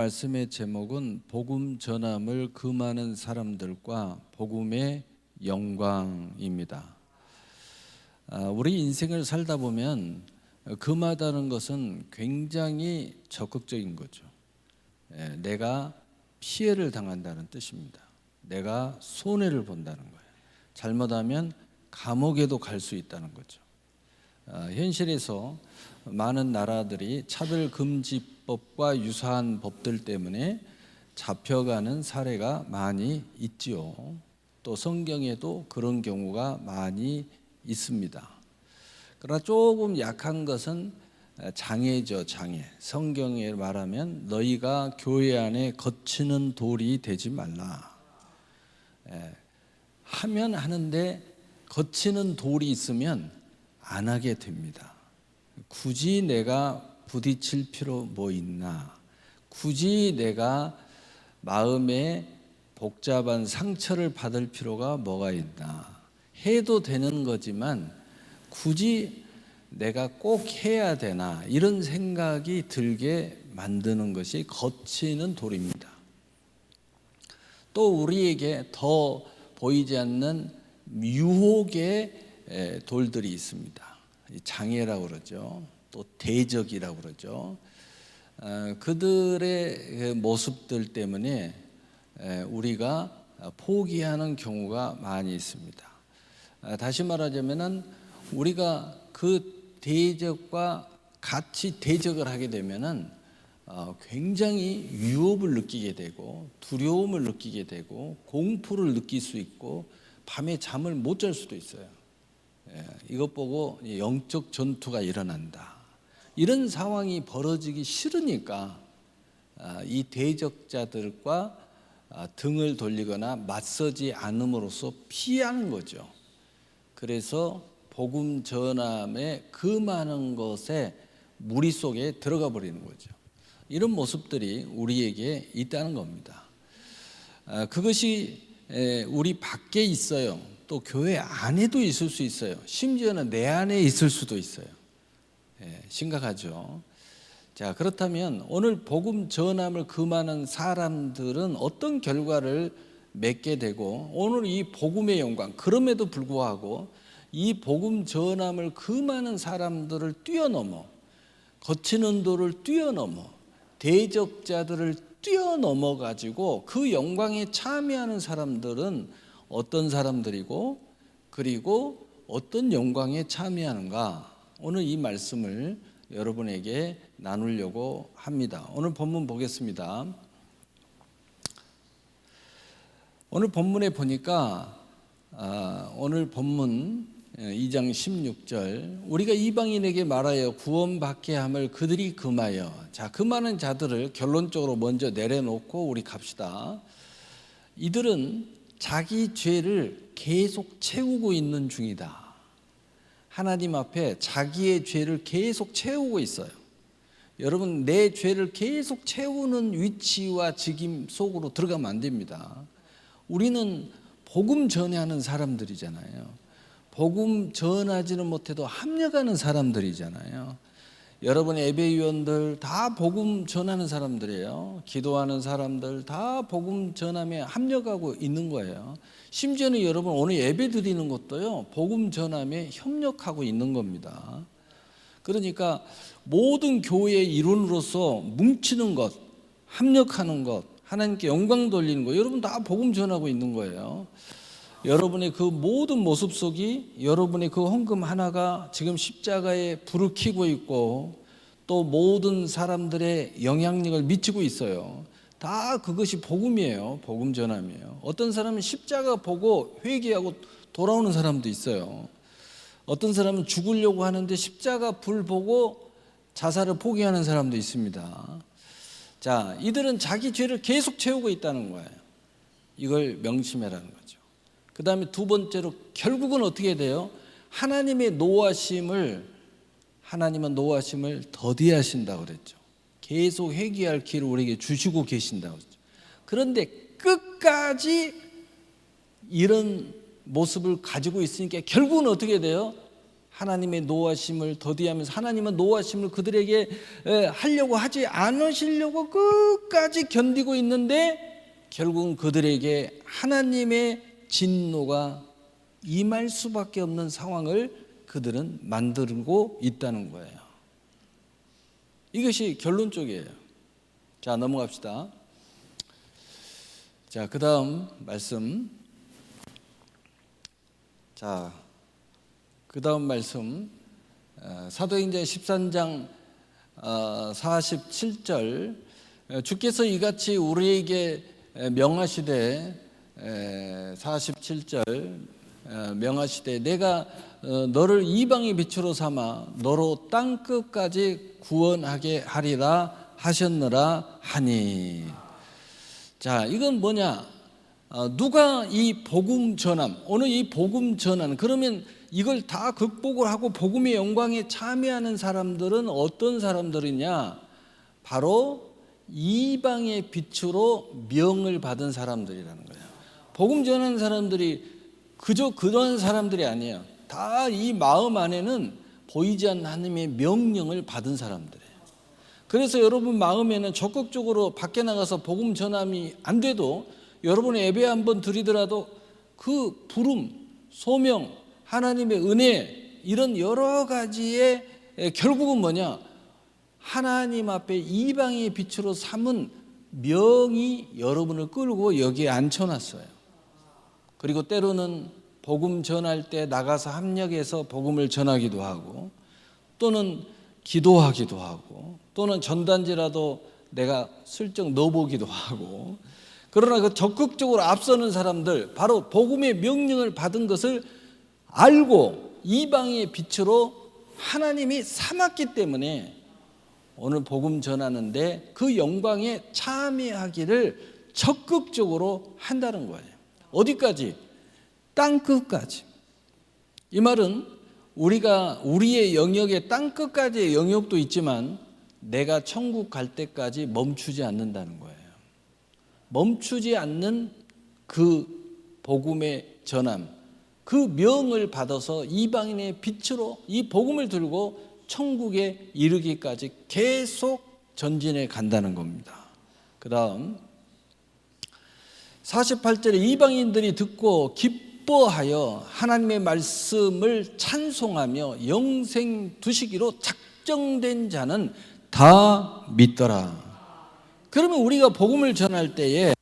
말씀의 제목은 복음 전함을 금하는 사람들과 복음의 영광입니다. 우리 인생을 살다 보면 금하다는 것은 굉장히 적극적인 거죠. 내가 피해를 당한다는 뜻입니다. 내가 손해를 본다는 거예요. 잘못하면 감옥에도 갈 수 있다는 거죠. 현실에서 많은 나라들이 차별금지법과 유사한 법들 때문에 잡혀가는 사례가 많이 있지요. 또 성경에도 그런 경우가 많이 있습니다. 그러나 조금 약한 것은 장애죠, 장애. 성경에 말하면 너희가 교회 안에 거치는 돌이 되지 말라. 하면 하는데 거치는 돌이 있으면 안 하게 됩니다. 굳이 내가 부딪힐 필요 뭐 있나? 굳이 내가 마음에 복잡한 상처를 받을 필요가 뭐가 있나? 해도 되는 거지만 굳이 내가 꼭 해야 되나? 이런 생각이 들게 만드는 것이 거치는 돌입니다. 또 우리에게 더 보이지 않는 유혹의 돌들이 있습니다. 장애라고 그러죠. 또 대적이라고 그러죠. 그들의 모습들 때문에 우리가 포기하는 경우가 많이 있습니다. 다시 말하자면은 우리가 그 대적과 같이 대적을 하게 되면은 굉장히 위협을 느끼게 되고 두려움을 느끼게 되고 공포를 느낄 수 있고 밤에 잠을 못 잘 수도 있어요. 이것 보고 영적 전투가 일어난다. 이런 상황이 벌어지기 싫으니까 이 대적자들과 등을 돌리거나 맞서지 않음으로써 피하는 거죠. 그래서 복음 전함에 금하는 것에 무리 속에 들어가 버리는 거죠. 이런 모습들이 우리에게 있다는 겁니다. 그것이 우리 밖에 있어요. 또 교회 안에도 있을 수 있어요. 심지어는 내 안에 있을 수도 있어요. 심각하죠. 자, 그렇다면 오늘 복음 전함을 금하는 사람들은 어떤 결과를 맺게 되고 오늘 이 복음의 영광, 그럼에도 불구하고 이 복음 전함을 금하는 사람들을 뛰어넘어 거치는 돌을 뛰어넘어 대적자들을 뛰어넘어 가지고 그 영광에 참여하는 사람들은 어떤 사람들이고 그리고 어떤 영광에 참여하는가, 오늘 이 말씀을 여러분에게 나누려고 합니다. 오늘 본문 보겠습니다. 오늘 본문에 보니까 오늘 본문 2장 16절 우리가 이방인에게 말하여 구원받게 함을 그들이 금하여. 자, 금하는 자들을 결론적으로 먼저 내려놓고 우리 갑시다. 이들은 자기 죄를 계속 채우고 있는 중이다. 하나님 앞에 자기의 죄를 계속 채우고 있어요. 여러분, 내 죄를 계속 채우는 위치와 직임 속으로 들어가면 안 됩니다. 우리는 복음 전하는 사람들이잖아요. 복음 전하지는 못해도 합력하는 사람들이잖아요. 여러분의 예배위원들 다 복음 전하는 사람들이에요. 기도하는 사람들 다 복음 전함에 합력하고 있는 거예요. 심지어는 여러분 오늘 예배 드리는 것도요, 복음 전함에 협력하고 있는 겁니다. 그러니까 모든 교회의 일원으로서 뭉치는 것, 합력하는 것, 하나님께 영광 돌리는 것, 여러분 다 복음 전하고 있는 거예요. 여러분의 그 모든 모습 속이 여러분의 그 헌금 하나가 지금 십자가에 불을 켜고 있고 또 모든 사람들의 영향력을 미치고 있어요. 다 그것이 복음이에요. 복음 전함이에요. 어떤 사람은 십자가 보고 회개하고 돌아오는 사람도 있어요. 어떤 사람은 죽으려고 하는데 십자가 불 보고 자살을 포기하는 사람도 있습니다. 자, 이들은 자기 죄를 계속 채우고 있다는 거예요. 이걸 명심해라는 거죠. 그 다음에 두 번째로 결국은 어떻게 돼요? 하나님은 노하심을 더디하신다고 그랬죠. 계속 회개할 길을 우리에게 주시고 계신다고 그랬죠. 그런데 끝까지 이런 모습을 가지고 있으니까 결국은 어떻게 돼요? 하나님의 노하심을 더디하면서 하나님은 노하심을 그들에게 하려고 하지 않으시려고 끝까지 견디고 있는데 결국은 그들에게 하나님의 진노가 임할 수밖에 없는 상황을 그들은 만들고 있다는 거예요. 이것이 결론 쪽이에요. 자, 넘어갑시다. 자, 그 다음 말씀. 자, 그 다음 말씀. 사도행전 13장 47절. 주께서 이같이 우리에게 명하시되 47절 명하시되 내가 너를 이방의 빛으로 삼아 너로 땅 끝까지 구원하게 하리라 하셨느라 하니. 자, 이건 뭐냐? 누가 이 복음 전함, 오늘 이 복음 전함, 그러면 이걸 다 극복을 하고 복음의 영광에 참여하는 사람들은 어떤 사람들이냐? 바로 이방의 빛으로 명을 받은 사람들이라는 거예요. 복음 전하는 사람들이 그저 그런 사람들이 아니에요. 다 이 마음 안에는 보이지 않는 하나님의 명령을 받은 사람들이에요. 그래서 여러분 마음에는 적극적으로 밖에 나가서 복음 전함이 안 돼도 여러분의 예배 한번 드리더라도 그 부름, 소명, 하나님의 은혜 이런 여러 가지의 결국은 뭐냐? 하나님 앞에 이방의 빛으로 삼은 명이 여러분을 끌고 여기에 앉혀놨어요. 그리고 때로는 복음 전할 때 나가서 합력해서 복음을 전하기도 하고 또는 기도하기도 하고 또는 전단지라도 내가 슬쩍 넣어보기도 하고 그러나 그 적극적으로 앞서는 사람들 바로 복음의 명령을 받은 것을 알고 이방의 빛으로 하나님이 삼았기 때문에 오늘 복음 전하는데 그 영광에 참여하기를 적극적으로 한다는 거예요. 어디까지? 땅끝까지. 이 말은 우리가 우리의 영역에 땅끝까지의 영역도 있지만 내가 천국 갈 때까지 멈추지 않는다는 거예요. 멈추지 않는 그 복음의 전함, 그 명을 받아서 이방인의 빛으로 이 복음을 들고 천국에 이르기까지 계속 전진해 간다는 겁니다. 그 다음 48절에 이방인들이 듣고 기뻐하여 하나님의 말씀을 찬송하며 영생 두시기로 작정된 자는 다 믿더라. 그러면 우리가 복음을 전할 때에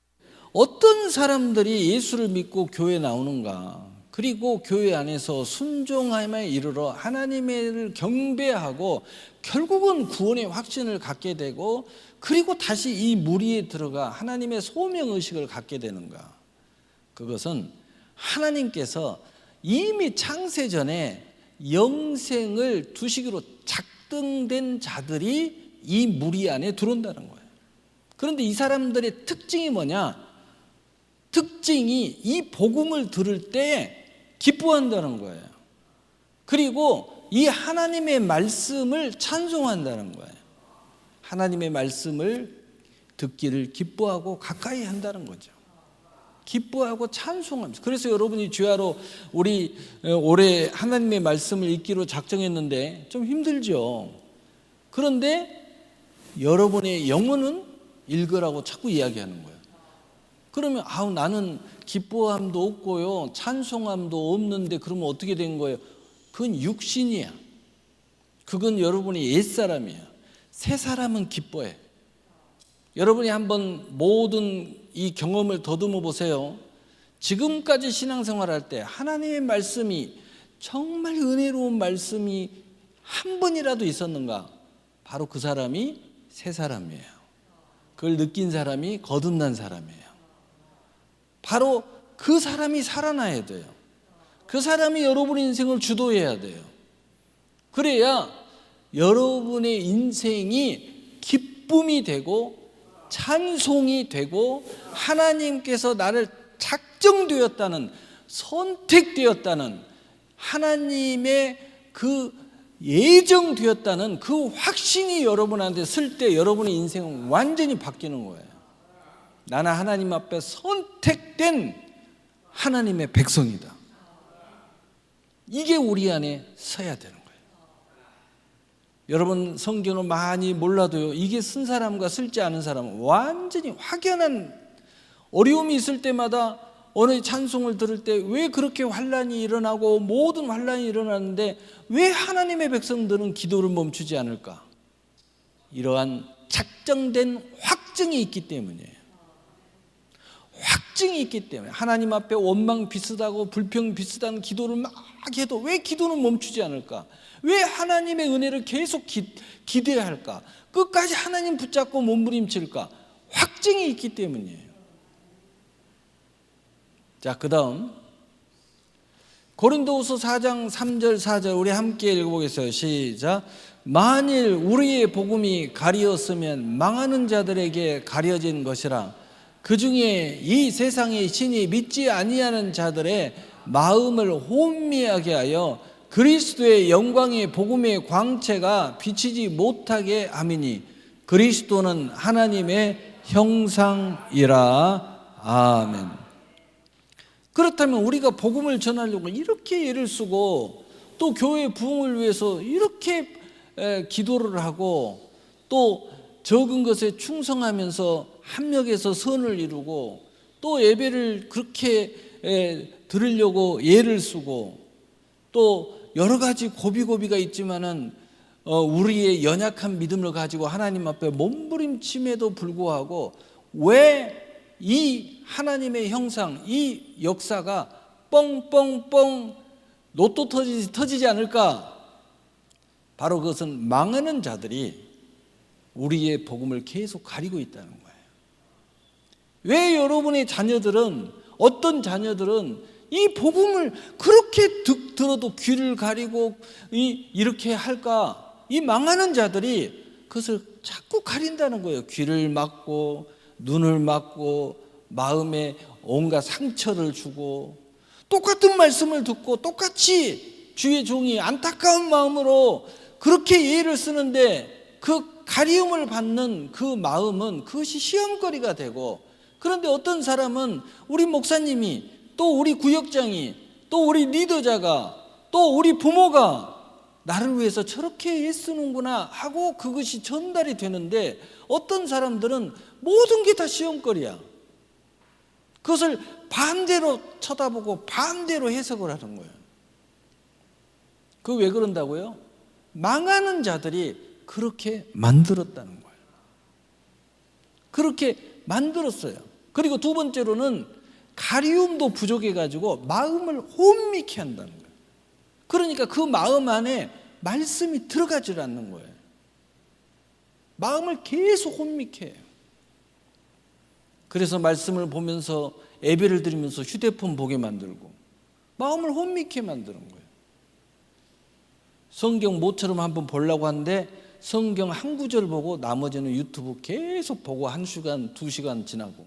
어떤 사람들이 예수를 믿고 교회에 나오는가? 그리고 교회 안에서 순종함에 이르러 하나님을 경배하고 결국은 구원의 확신을 갖게 되고 그리고 다시 이 무리에 들어가 하나님의 소명의식을 갖게 되는가? 그것은 하나님께서 이미 창세전에 영생을 두시기로 작정된 자들이 이 무리 안에 들어온다는 거예요. 그런데 이 사람들의 특징이 뭐냐? 특징이 이 복음을 들을 때 기뻐한다는 거예요. 그리고 이 하나님의 말씀을 찬송한다는 거예요. 하나님의 말씀을 듣기를 기뻐하고 가까이 한다는 거죠. 기뻐하고 찬송합니다. 그래서 여러분이 주야로 우리 올해 하나님의 말씀을 읽기로 작정했는데 좀 힘들죠. 그런데 여러분의 영혼은 읽으라고 자꾸 이야기하는 거예요. 그러면 나는 기뻐함도 없고요 찬송함도 없는데 그러면 어떻게 된 거예요? 그건 육신이야. 그건 여러분의 옛사람이야. 새 사람은 기뻐해. 여러분이 한번 모든 이 경험을 더듬어 보세요. 지금까지 신앙생활할 때 하나님의 말씀이 정말 은혜로운 말씀이 한 번이라도 있었는가? 바로 그 사람이 새 사람이에요. 그걸 느낀 사람이 거듭난 사람이에요. 바로 그 사람이 살아나야 돼요. 그 사람이 여러분의 인생을 주도해야 돼요. 그래야 여러분의 인생이 기쁨이 되고 찬송이 되고 하나님께서 나를 작정되었다는 선택되었다는 하나님의 그 예정되었다는 그 확신이 여러분한테 쓸 때 여러분의 인생은 완전히 바뀌는 거예요. 나는 하나님 앞에 선택된 하나님의 백성이다. 이게 우리 안에 서야 되는 거예요. 여러분 성경을 많이 몰라도요, 이게 쓴 사람과 쓸지 않은 사람은 완전히 확연한 어려움이 있을 때마다 어느 찬송을 들을 때 왜 그렇게 환난이 일어나고 모든 환난이 일어나는데 왜 하나님의 백성들은 기도를 멈추지 않을까? 이러한 작정된 확증이 있기 때문이에요. 확증이 있기 때문에 하나님 앞에 원망 비슷하고 불평 비슷한 기도를 막 해도 왜 기도는 멈추지 않을까? 왜 하나님의 은혜를 계속 기대해야 할까? 끝까지 하나님 붙잡고 몸부림칠까? 확증이 있기 때문이에요. 자, 그 다음 고린도후서 4장 3절 4절 우리 함께 읽어보겠어요. 시작. 만일 우리의 복음이 가리었으면 망하는 자들에게 가려진 것이라. 그 중에 이 세상의 신이 믿지 아니하는 자들의 마음을 혼미하게 하여 그리스도의 영광의 복음의 광채가 비치지 못하게 함이니 그리스도는 하나님의 형상이라. 아멘. 그렇다면 우리가 복음을 전하려고 이렇게 애를 쓰고 또 교회 부흥을 위해서 이렇게 기도를 하고 또 적은 것에 충성하면서 합력해서 선을 이루고 또 예배를 그렇게 드리려고 애를 쓰고 또 여러 가지 고비고비가 있지만은 우리의 연약한 믿음을 가지고 하나님 앞에 몸부림침에도 불구하고 왜 이 하나님의 형상, 이 역사가 뻥뻥뻥 로또 터지지 않을까? 바로 그것은 망하는 자들이 우리의 복음을 계속 가리고 있다는 거예요. 왜 여러분의 자녀들은, 어떤 자녀들은 이 복음을 그렇게 들어도 귀를 가리고 이렇게 할까? 이 망하는 자들이 그것을 자꾸 가린다는 거예요. 귀를 막고 눈을 막고 마음에 온갖 상처를 주고 똑같은 말씀을 듣고 똑같이 주의 종이 안타까운 마음으로 그렇게 예를 쓰는데 그 가리움을 받는 그 마음은 그것이 시험거리가 되고, 그런데 어떤 사람은 우리 목사님이 또 우리 구역장이 또 우리 리더자가 또 우리 부모가 나를 위해서 저렇게 애쓰는구나 하고 그것이 전달이 되는데, 어떤 사람들은 모든 게 다 시험거리야. 그것을 반대로 쳐다보고 반대로 해석을 하는 거예요. 그 왜 그런다고요? 망하는 자들이 그렇게 만들었다는 거예요. 그렇게 만들었어요. 그리고 두 번째로는 가리움도 부족해가지고 마음을 혼미케 한다는 거예요. 그러니까 그 마음 안에 말씀이 들어가질 않는 거예요. 마음을 계속 혼미케 해요. 그래서 말씀을 보면서 예배를 드리면서 휴대폰 보게 만들고 마음을 혼미케 만드는 거예요. 성경 모처럼 한번 보려고 하는데 성경 한 구절 보고 나머지는 유튜브 계속 보고 1시간, 2시간 지나고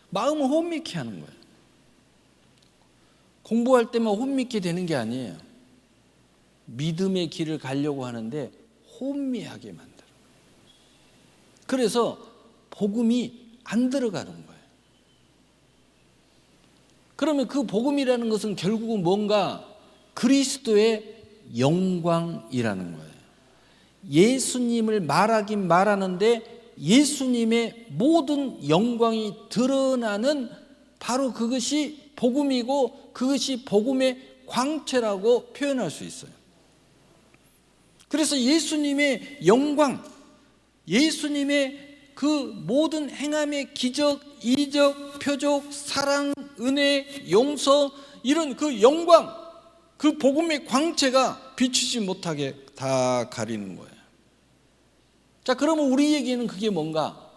마음을 혼미케 하는 거예요. 공부할 때만 혼미케 되는 게 아니에요. 믿음의 길을 가려고 하는데 혼미하게 만들어요. 그래서 복음이 안 들어가는 거예요. 그러면 그 복음이라는 것은 결국은 뭔가 그리스도의 영광이라는 거예요. 예수님을 말하긴 말하는데 예수님의 모든 영광이 드러나는 바로 그것이 복음이고 그것이 복음의 광채라고 표현할 수 있어요. 그래서 예수님의 영광, 예수님의 그 모든 행함의 기적, 이적, 표적, 사랑, 은혜, 용서, 이런 그 영광, 그 복음의 광채가 비추지 못하게 다 가리는 거예요. 자, 그러면 우리에게는 그게 뭔가?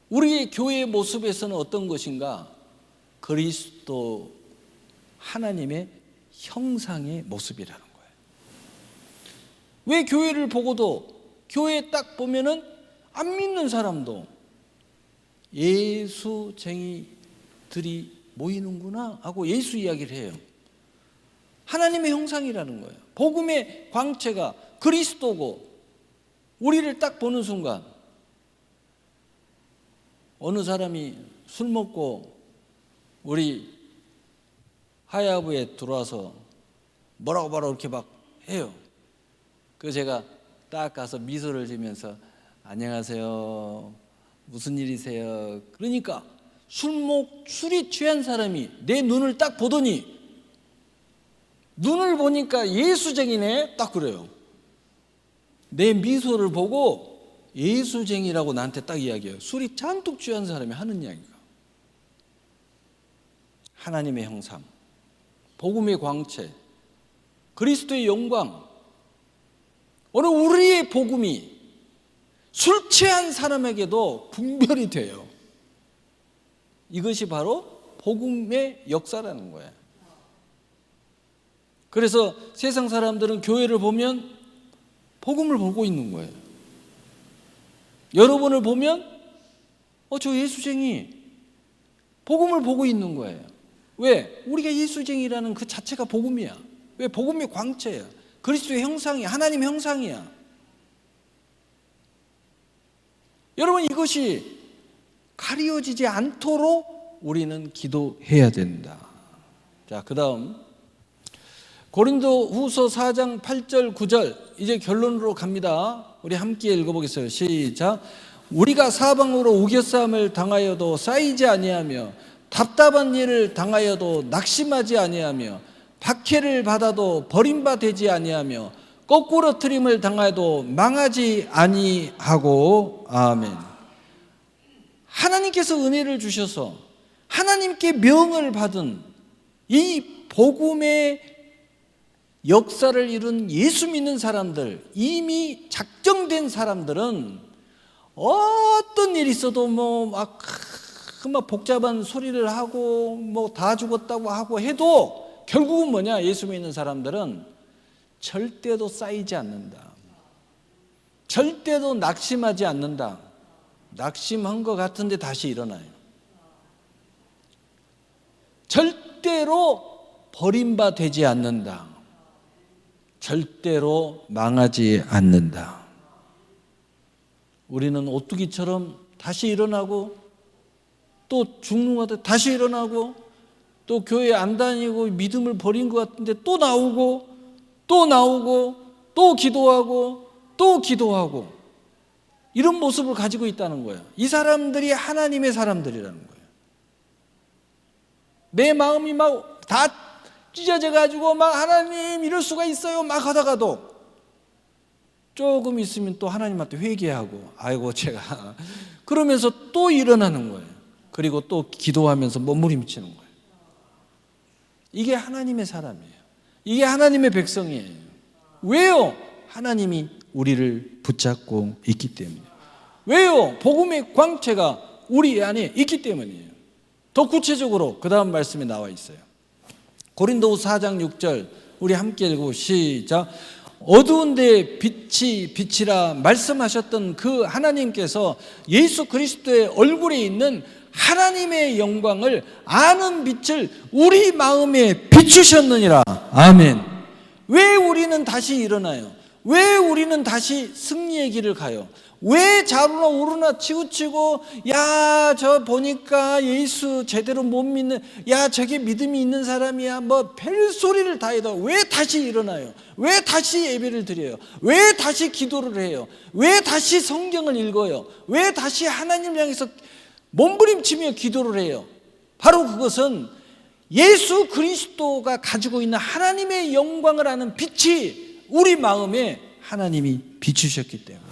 우리의 교회의 모습에서는 어떤 것인가? 그리스도 하나님의 형상의 모습이라는 거예요. 왜 교회를 보고도 교회에 딱 보면은 안 믿는 사람도 예수쟁이들이 모이는구나 하고 예수 이야기를 해요. 하나님의 형상이라는 거예요. 복음의 광채가 그리스도고, 우리를 딱 보는 순간 어느 사람이 술 먹고 우리 하야부에 들어와서 뭐라고 이렇게 막 해요. 그 제가 딱 가서 미소를 지면서 안녕하세요, 무슨 일이세요? 그러니까 술이 취한 사람이 내 눈을 딱 보더니, 눈을 보니까 예수쟁이네, 딱 그래요. 내 미소를 보고 예수쟁이라고 나한테 딱 이야기해요. 술이 잔뜩 취한 사람이 하는 이야기가. 하나님의 형상, 복음의 광채, 그리스도의 영광. 오늘 우리의 복음이 술 취한 사람에게도 분별이 돼요. 이것이 바로 복음의 역사라는 거예요. 그래서 세상 사람들은 교회를 보면 복음을 보고 있는 거예요. 여러분을 보면 저 예수쟁이, 복음을 보고 있는 거예요. 왜? 우리가 예수쟁이라는 그 자체가 복음이야. 왜? 복음의 광채야. 그리스도의 형상이야. 하나님의 형상이야. 여러분, 이것이 가려지지 않도록 우리는 기도해야 된다. 자, 그 다음 고린도 후서 4장 8절 9절, 이제 결론으로 갑니다. 우리 함께 읽어보겠어요. 시작. 우리가 사방으로 우겨싸움을 당하여도 쌓이지 아니하며 답답한 일을 당하여도 낙심하지 아니하며 박해를 받아도 버림받지 아니하며 거꾸로 트림을 당하여도 망하지 아니하고. 아멘. 하나님께서 은혜를 주셔서 하나님께 명을 받은 이 복음의 역사를 이룬 예수 믿는 사람들, 이미 작정된 사람들은 어떤 일이 있어도 막 복잡한 소리를 하고 다 죽었다고 하고 해도 결국은 뭐냐? 예수 믿는 사람들은 절대도 쌓이지 않는다. 절대도 낙심하지 않는다. 낙심한 것 같은데 다시 일어나요. 절대로 버림받지 않는다. 절대로 망하지 않는다. 우리는 오뚜기처럼 다시 일어나고 또 죽는 것 같아 다시 일어나고 또 교회 안 다니고 믿음을 버린 것 같은데 또 나오고 또 기도하고 또 기도하고 이런 모습을 가지고 있다는 거예요. 이 사람들이 하나님의 사람들이라는 거예요. 내 마음이 막 다 찢어져 가지고 막 하나님 이럴 수가 있어요 막 하다가도 조금 있으면 또 하나님한테 회개하고 아이고 제가 그러면서 또 일어나는 거예요. 그리고 또 기도하면서 몸부림치는 거예요. 이게 하나님의 사람이에요. 이게 하나님의 백성이에요. 왜요? 하나님이 우리를 붙잡고 있기 때문이에요. 왜요? 복음의 광채가 우리 안에 있기 때문이에요. 더 구체적으로 그 다음 말씀에 나와 있어요. 고린도후서 4장 6절 우리 함께 읽고 시작. 어두운 데 빛이 빛이라 말씀하셨던 그 하나님께서 예수 그리스도의 얼굴에 있는 하나님의 영광을 아는 빛을 우리 마음에 비추셨느니라. 아멘. 왜 우리는 다시 일어나요? 왜 우리는 다시 승리의 길을 가요? 왜 좌로나 우로나 치우치고 야 저 보니까 예수 제대로 못 믿는 야 저게 믿음이 있는 사람이야 뭐 별소리를 다 해도 왜 다시 일어나요? 왜 다시 예배를 드려요? 왜 다시 기도를 해요? 왜 다시 성경을 읽어요? 왜 다시 하나님을 향해서 몸부림치며 기도를 해요? 바로 그것은 예수 그리스도가 가지고 있는 하나님의 영광을 아는 빛이 우리 마음에 하나님이 비추셨기 때문에.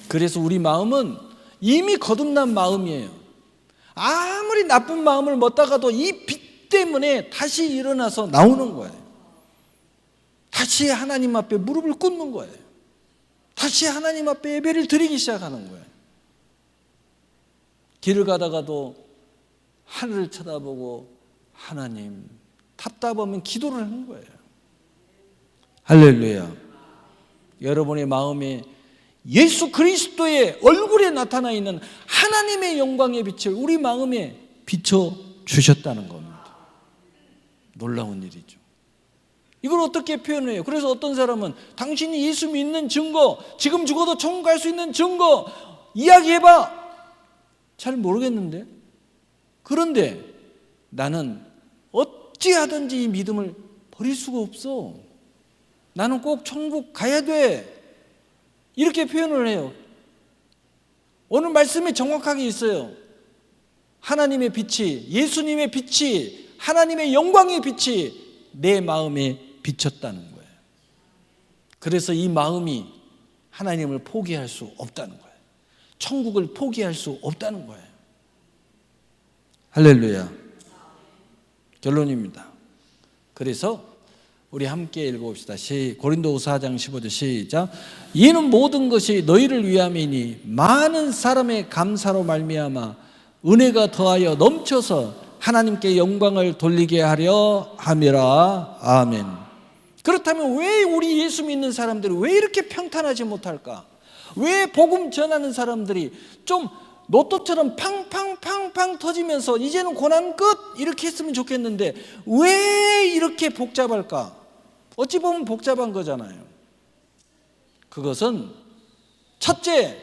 그래서 우리 마음은 이미 거듭난 마음이에요. 아무리 나쁜 마음을 먹다가도 이 빛 때문에 다시 일어나서 나오는 거예요. 다시 하나님 앞에 무릎을 꿇는 거예요. 다시 하나님 앞에 예배를 드리기 시작하는 거예요. 길을 가다가도 하늘을 쳐다보고 하나님 답답하면 기도를 하는 거예요. 할렐루야. 여러분의 마음에 예수 그리스도의 얼굴에 나타나 있는 하나님의 영광의 빛을 우리 마음에 비춰주셨다는 겁니다. 놀라운 일이죠. 이걸 어떻게 표현해요? 그래서 어떤 사람은 당신이 예수 믿는 증거, 지금 죽어도 천국 갈 수 있는 증거 이야기해봐. 잘 모르겠는데. 그런데 나는 어찌하든지 이 믿음을 버릴 수가 없어. 나는 꼭 천국 가야 돼. 이렇게 표현을 해요. 오늘 말씀에 정확하게 있어요. 하나님의 빛이, 예수님의 빛이, 하나님의 영광의 빛이 내 마음에 비쳤다는 거예요. 그래서 이 마음이 하나님을 포기할 수 없다는 거예요. 천국을 포기할 수 없다는 거예요. 할렐루야. 결론입니다. 그래서 우리 함께 읽어봅시다. 고린도후서 4장 15절 시작. 이는 모든 것이 너희를 위함이니 많은 사람의 감사로 말미암아 은혜가 더하여 넘쳐서 하나님께 영광을 돌리게 하려 함이라. 아멘. 그렇다면 왜 우리 예수 믿는 사람들이 왜 이렇게 평탄하지 못할까? 왜 복음 전하는 사람들이 좀 로또처럼 팡팡팡팡 터지면서 이제는 고난 끝 이렇게 했으면 좋겠는데 왜 이렇게 복잡할까? 어찌 보면 복잡한 거잖아요. 그것은 첫째,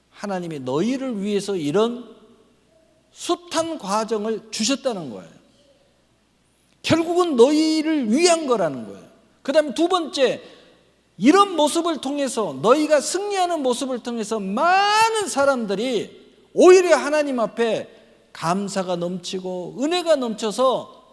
하나님이 너희를 위해서 이런 숱한 과정을 주셨다는 거예요. 결국은 너희를 위한 거라는 거예요. 그 다음에 두 번째, 이런 모습을 통해서 너희가 승리하는 모습을 통해서 많은 사람들이 오히려 하나님 앞에 감사가 넘치고 은혜가 넘쳐서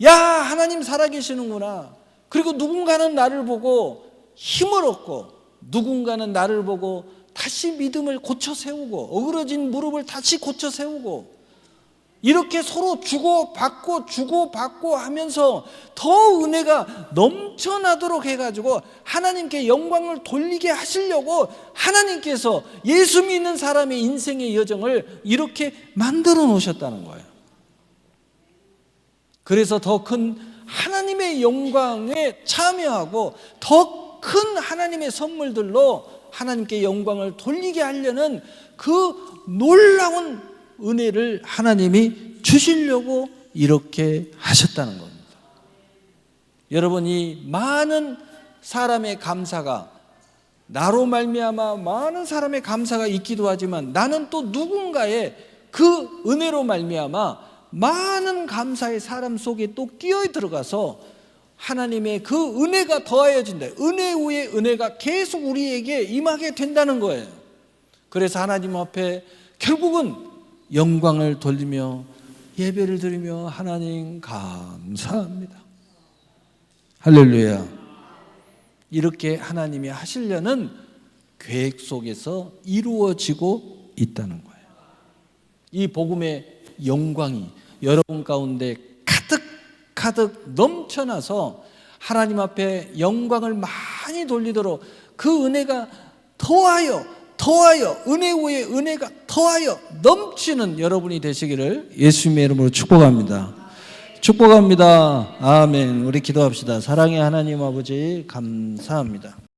야, 하나님 살아계시는구나. 그리고 누군가는 나를 보고 힘을 얻고 누군가는 나를 보고 다시 믿음을 고쳐 세우고 어그러진 무릎을 다시 고쳐 세우고 이렇게 서로 주고받고 하면서 더 은혜가 넘쳐나도록 해가지고 하나님께 영광을 돌리게 하시려고 하나님께서 예수 믿는 사람의 인생의 여정을 이렇게 만들어 놓으셨다는 거예요. 그래서 더 큰 하나님의 영광에 참여하고 더 큰 하나님의 선물들로 하나님께 영광을 돌리게 하려는 그 놀라운 은혜를 하나님이 주시려고 이렇게 하셨다는 겁니다. 여러분, 이 많은 사람의 감사가 나로 말미암아 많은 사람의 감사가 있기도 하지만 나는 또 누군가의 그 은혜로 말미암아 많은 감사의 사람 속에 또 끼어 들어가서 하나님의 그 은혜가 더하여진다. 은혜 위에 은혜가 계속 우리에게 임하게 된다는 거예요. 그래서 하나님 앞에 결국은 영광을 돌리며 예배를 드리며 하나님 감사합니다. 할렐루야. 이렇게 하나님이 하시려는 계획 속에서 이루어지고 있다는 거예요. 이 복음의 영광이 여러분 가운데 가득 넘쳐나서 하나님 앞에 영광을 많이 돌리도록 그 은혜가 더하여 은혜 위에 은혜가 더하여 넘치는 여러분이 되시기를 예수님의 이름으로 축복합니다. 축복합니다. 아멘. 우리 기도합시다. 사랑의 하나님 아버지 감사합니다.